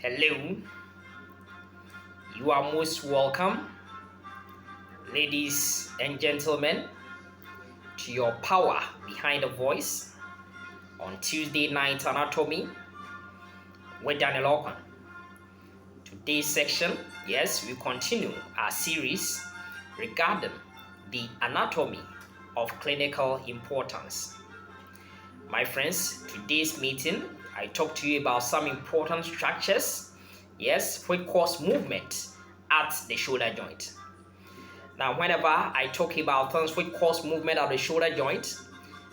Hello, you are most welcome, ladies and gentlemen, to your power behind the voice on Tuesday Night Anatomy with Daniel Okon. Today's section, yes, we continue our series regarding the anatomy of clinical importance. My friends, today's meeting, I talk to you about some important structures, yes, which cause movement at the shoulder joint. Now, whenever I talk about things which cause movement at the shoulder joint,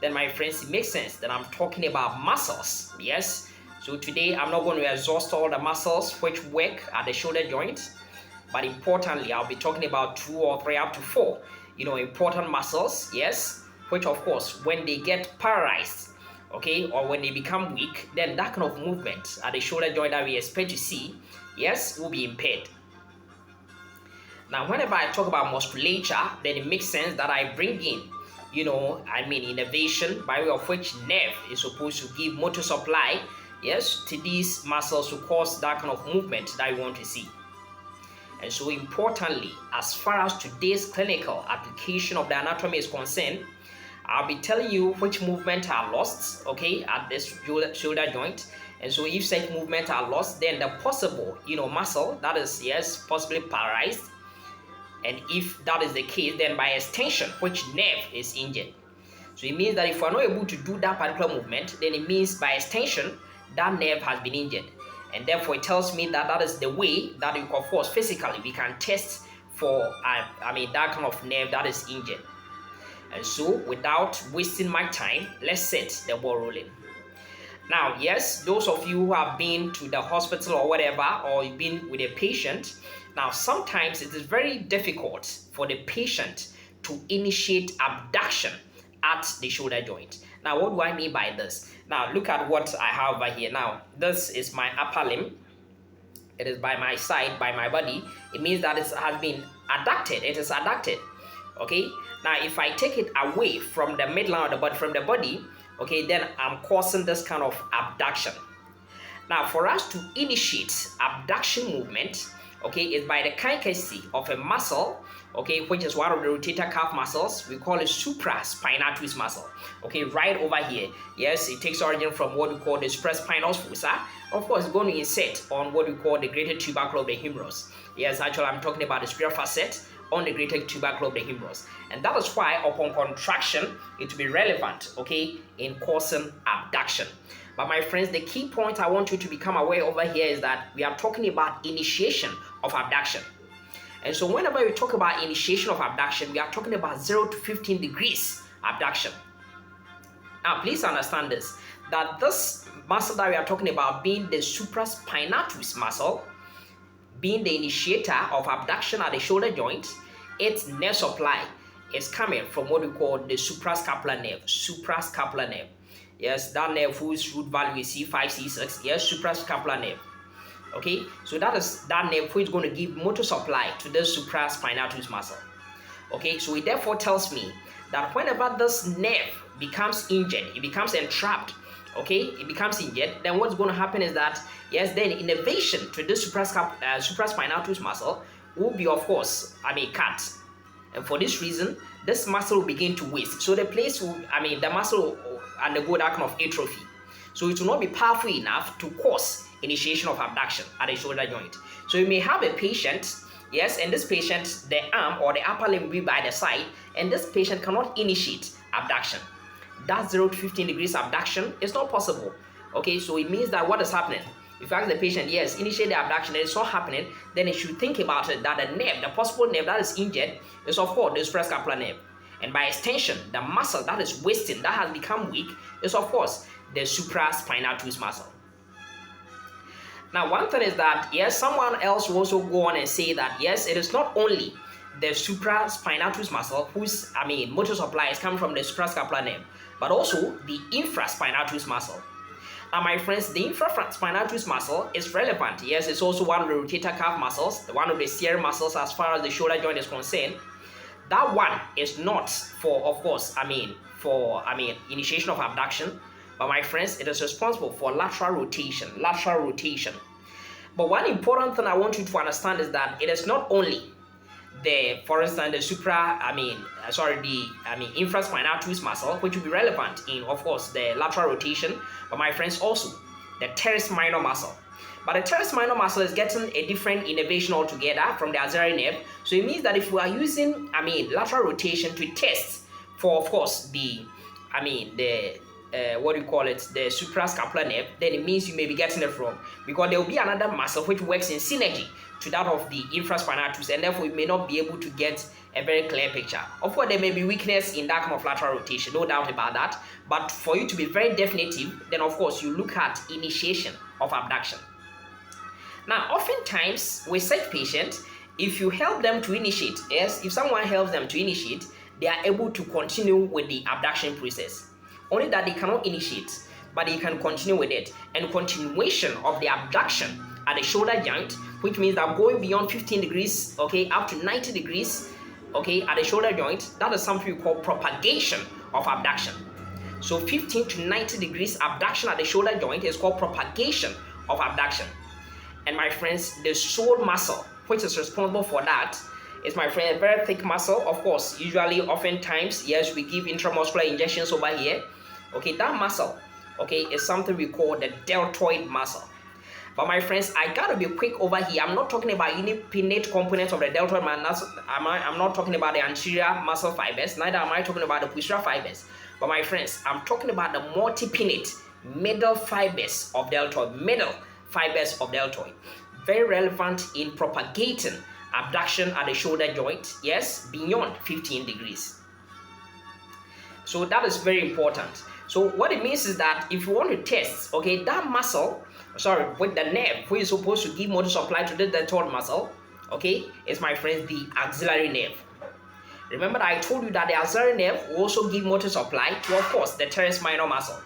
then my friends, it makes sense that I'm talking about muscles, yes. So today, I'm not going to exhaust all the muscles which work at the shoulder joint, but importantly, I'll be talking about 2 or 3 up to 4, important muscles, yes, which of course, when they get paralyzed, okay, or when they become weak, then that kind of movement at the shoulder joint that we expect to see, yes, will be impaired. Now, whenever I talk about musculature, then it makes sense that I bring in, innervation, by way of which nerve is supposed to give motor supply, yes, to these muscles to cause that kind of movement that we want to see. And so importantly, as far as today's clinical application of the anatomy is concerned, I'll be telling you which movement are lost, okay, at this shoulder joint. And so if such movement are lost, then the possible, muscle that is, yes, possibly paralyzed. And if that is the case, then by extension, which nerve is injured. So it means that if we're not able to do that particular movement, then it means by extension, that nerve has been injured. And therefore, it tells me that that is the way that, of course, physically, we can test for, that kind of nerve that is injured. And so, without wasting my time, let's set the ball rolling. Now, yes, those of you who have been to the hospital or whatever, or you've been with a patient, now sometimes it is very difficult for the patient to initiate abduction at the shoulder joint. Now, what do I mean by this? Now, look at what I have over here. Now, this is my upper limb. It is by my side, by my body. It means that it has been adducted. It is adducted. Okay? Now, if I take it away from the midline of the body, from the body, okay, then I'm causing this kind of abduction. Now, for us to initiate abduction movement, okay, is by the courtesy of a muscle, okay, which is one of the rotator cuff muscles. We call it supraspinatus muscle, okay, right over here. Yes, it takes origin from what we call the supraspinous fossa. Of course, it's going to insert on what we call the greater tubercle of the humerus. Yes, actually, I'm talking about the superior facet on the greater tubercle of the humerus. And that is why upon contraction, it will be relevant, okay, in causing abduction. But my friends, the key point I want you to become aware over here is that we are talking about initiation of abduction. And so whenever we talk about initiation of abduction, we are talking about 0 to 15 degrees abduction. Now, please understand this, that this muscle that we are talking about being the supraspinatus muscle, being the initiator of abduction at the shoulder joint, its nerve supply is coming from what we call the suprascapular nerve. Suprascapular nerve. Yes, that nerve whose root value is C5, C6. Yes, suprascapular nerve. Okay, so that is that nerve which is going to give motor supply to the supraspinatus muscle. Okay, so it therefore tells me that whenever this nerve becomes injured, it becomes entrapped, okay, it becomes injured, then what's going to happen is that, yes, then innervation to this supraspinatus muscle will be, of course, cut. And for this reason, this muscle will begin to waste. So the place will, the muscle will undergo that kind of atrophy. So it will not be powerful enough to cause initiation of abduction at the shoulder joint. So you may have a patient, yes, and this patient, the arm or the upper limb will be by the side, and this patient cannot initiate abduction. That 0 to 15 degrees abduction is not possible. Okay, so it means that what is happening? If you ask the patient, yes, initiate the abduction, and it's not happening, then it should think about it that the nerve, the possible nerve that is injured, is of course the suprascapular nerve. And by extension, the muscle that is wasting, that has become weak, is of course the supraspinatus muscle. Now, one thing is that, yes, someone else will also go on and say that, yes, it is not only the supraspinatus muscle whose, motor supply is coming from the suprascapular nerve, but also the infraspinatus muscle. Now, my friends, the infraspinatus muscle is relevant. Yes, it's also one of the rotator cuff muscles, one of the steering muscles as far as the shoulder joint is concerned. That one is not for, of course, initiation of abduction, but my friends, it is responsible for lateral rotation. But one important thing I want you to understand is that it is not only for instance, the infraspinatus muscle, which will be relevant in, of course, the lateral rotation, but my friends, also the teres minor muscle. But the teres minor muscle is getting a different innervation altogether from the axillary nerve. So it means that if we are using, lateral rotation to test for, of course, the suprascapular nerve, then it means you may be getting it wrong, because there will be another muscle which works in synergy to that of the infraspinatus, and therefore you may not be able to get a very clear picture. Of course, there may be weakness in that kind of lateral rotation, no doubt about that. But for you to be very definitive, then of course you look at initiation of abduction. Now, oftentimes with such patients, if you help them to initiate, yes, if someone helps them to initiate, they are able to continue with the abduction process. Only that they cannot initiate, but they can continue with it. And continuation of the abduction at the shoulder joint, which means that going beyond 15 degrees, okay, up to 90 degrees, okay, at the shoulder joint, that is something we call propagation of abduction. So 15 to 90 degrees abduction at the shoulder joint is called propagation of abduction. And my friends, the sole muscle, which is responsible for that, is, my friend, a very thick muscle. Of course, usually, oftentimes, yes, we give intramuscular injections over here. Okay, that muscle, okay, is something we call the deltoid muscle. But my friends, I gotta be quick over here. I'm not talking about any pinnate components of the deltoid muscle. I'm not talking about the anterior muscle fibers. Neither am I talking about the posterior fibers. But my friends, I'm talking about the multipinnate middle fibers of deltoid. Very relevant in propagating abduction at the shoulder joint, yes, beyond 15 degrees. So that is very important. So what it means is that if you want to test, okay, that muscle, with the nerve who is supposed to give motor supply to the deltoid muscle, okay, is, my friends, the axillary nerve. Remember that I told you that the axillary nerve will also give motor supply to, of course, the teres minor muscle.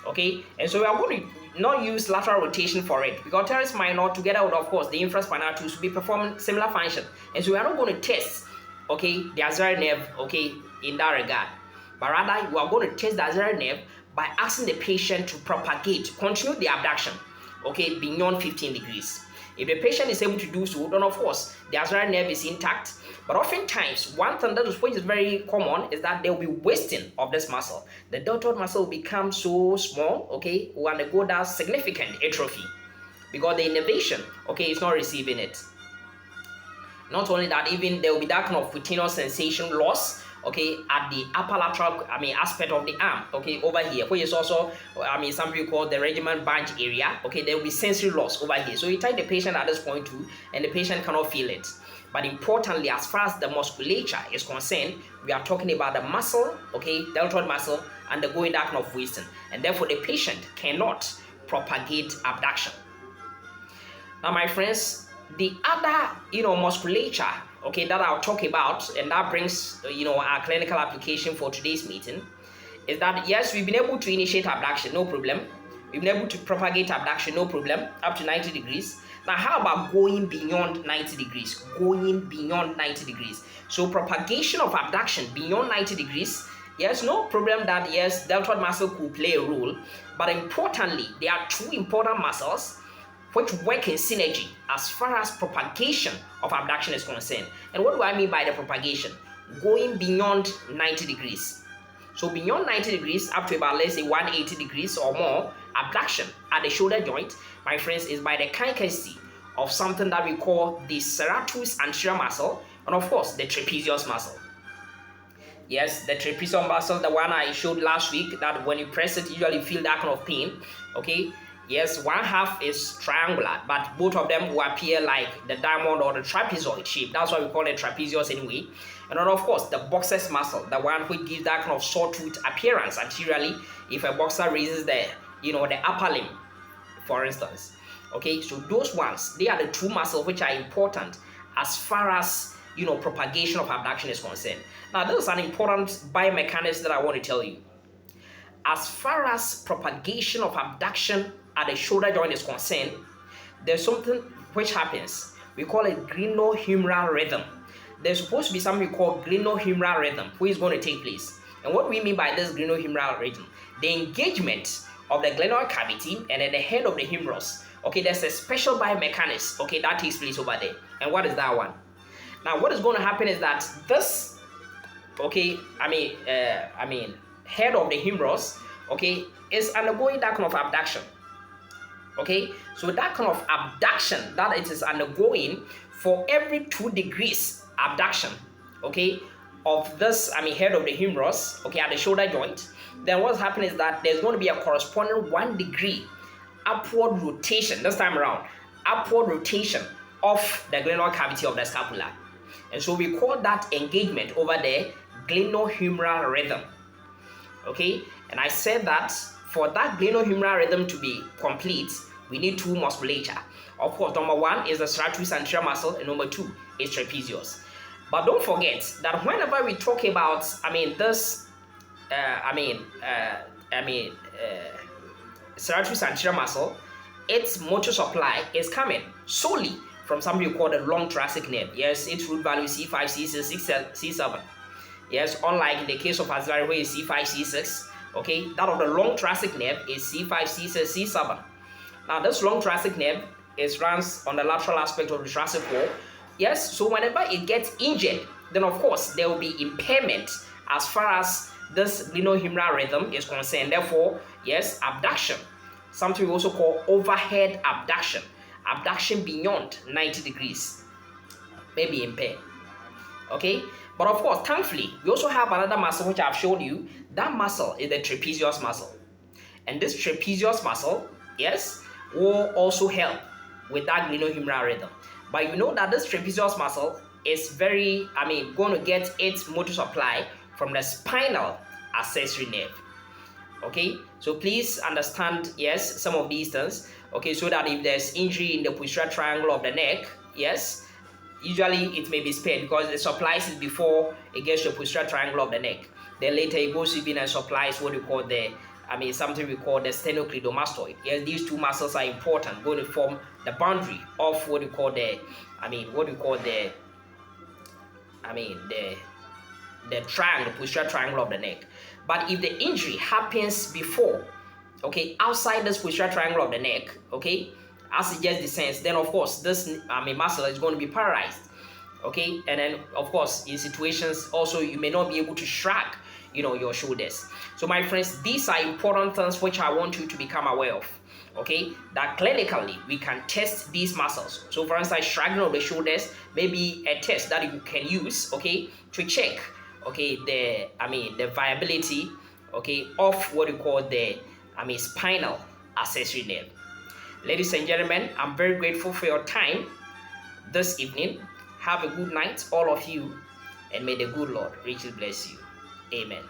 Okay, and so we are going to not use lateral rotation for it, because teres minor, together with, of course, the infraspinatus, will be performing similar function, and so we are not going to test, okay, the axillary nerve, okay, in that regard, but rather we are going to test the axillary nerve by asking the patient to continue the abduction, okay, beyond 15 degrees. If the patient is able to do so, then of course the axillary nerve is intact. But oftentimes, one thing which is very common is that there will be wasting of this muscle. The deltoid muscle will become so small, okay, will undergo that significant atrophy, because the innervation, okay, is not receiving it. Not only that, even there will be that kind of cutaneous sensation loss, okay, at the upper lateral, aspect of the arm, okay, over here, which is also, some people call the regiment bunch area, okay, there will be sensory loss over here. So you tie the patient at this point too, and the patient cannot feel it. But importantly, as far as the musculature is concerned, we are talking about the muscle, okay, deltoid muscle, undergoing that kind of wasting, and therefore the patient cannot propagate abduction. Now, my friends, the other, musculature, okay, that I'll talk about, and that brings, our clinical application for today's meeting, is that yes, we've been able to initiate abduction, no problem. We've been able to propagate abduction, no problem, up to 90 degrees. Now, how about going beyond 90 degrees? Going beyond 90 degrees. So propagation of abduction beyond 90 degrees, yes, no problem that, yes, deltoid muscle could play a role. But importantly, there are two important muscles which work in synergy as far as propagation of abduction is concerned. And what do I mean by the propagation? Going beyond 90 degrees. So beyond 90 degrees, up to about, let's say, 180 degrees or more, abduction at the shoulder joint, my friends, is by the concavity of something that we call the serratus anterior muscle, and of course, the trapezius muscle. Yes, the trapezius muscle, the one I showed last week, that when you press it, you usually feel that kind of pain, okay? Yes, one half is triangular, but both of them will appear like the diamond or the trapezoid shape. That's why we call it trapezius anyway. And then, of course, the boxer's muscle, the one which gives that kind of sawtooth appearance anteriorly if a boxer raises the, the upper limb, for instance. Okay, so those ones, they are the two muscles which are important as far as, propagation of abduction is concerned. Now, this is an important biomechanism that I want to tell you. As far as propagation of abduction at the shoulder joint is concerned, there's something which happens. We call it glenohumeral rhythm. There's supposed to be something we call glenohumeral rhythm, which is going to take place. And what we mean by this glenohumeral rhythm? The engagement of the glenoid cavity and at the head of the humerus, okay, there's a special biomechanics, okay, that takes place over there. And what is that one? Now, what is going to happen is that this, okay, head of the humerus, okay, is undergoing that kind of abduction. Okay, so that kind of abduction that it is undergoing, for every 2 degrees abduction, okay, of this, head of the humerus, okay, at the shoulder joint, then what's happening is that there's going to be a corresponding 1 degree upward rotation, this time around, upward rotation of the glenoid cavity of the scapula. And so we call that engagement over there glenohumeral rhythm. Okay, and I said that for that glenohumeral rhythm to be complete, we need 2 musculature. Of course, number 1 is the serratus anterior muscle, and number 2 is trapezius. But don't forget that whenever we talk about, serratus anterior muscle, its motor supply is coming solely from something we call the long thoracic nerve. Yes, its root value is C5, C6, C7. Yes, unlike in the case of axillary where it's C5, C6, okay, that of the long thoracic nerve is C5, C6, C7. Now, this long thoracic nerve runs on the lateral aspect of the thoracic wall. Yes, so whenever it gets injured, then of course there will be impairment as far as this glenohumeral rhythm is concerned. Therefore, yes, abduction, something we also call overhead abduction, abduction beyond 90 degrees, may be impaired. Okay, but of course, thankfully, we also have another muscle which I've shown you. That muscle is the trapezius muscle, and this trapezius muscle, yes, will also help with that glenohumeral rhythm. But you know that this trapezius muscle is very, going to get its motor supply from the spinal accessory nerve. Okay, so please understand, yes, some of these things, okay, so that if there's injury in the posterior triangle of the neck, yes, usually it may be spared because it supplies it before it gets to the posterior triangle of the neck. Then later it goes in and supplies what we call the, something we call the sternocleidomastoid. Yes, these 2 muscles are important, going to form the boundary of what we call the, the triangle, posterior triangle of the neck. But if the injury happens before, okay, outside this posterior triangle of the neck, okay, as it just descends, then of course this muscle is going to be paralyzed. Okay, and then of course in situations also you may not be able to shrug, your shoulders. So my friends, these are important things which I want you to become aware of. Okay, that clinically we can test these muscles. So for instance, shrugging of the shoulders may be a test that you can use, okay, to check, okay, the viability, okay, of what you call the spinal accessory nerve. Ladies and gentlemen, I'm very grateful for your time this evening. Have a good night, all of you, and may the good Lord richly bless you. Amen.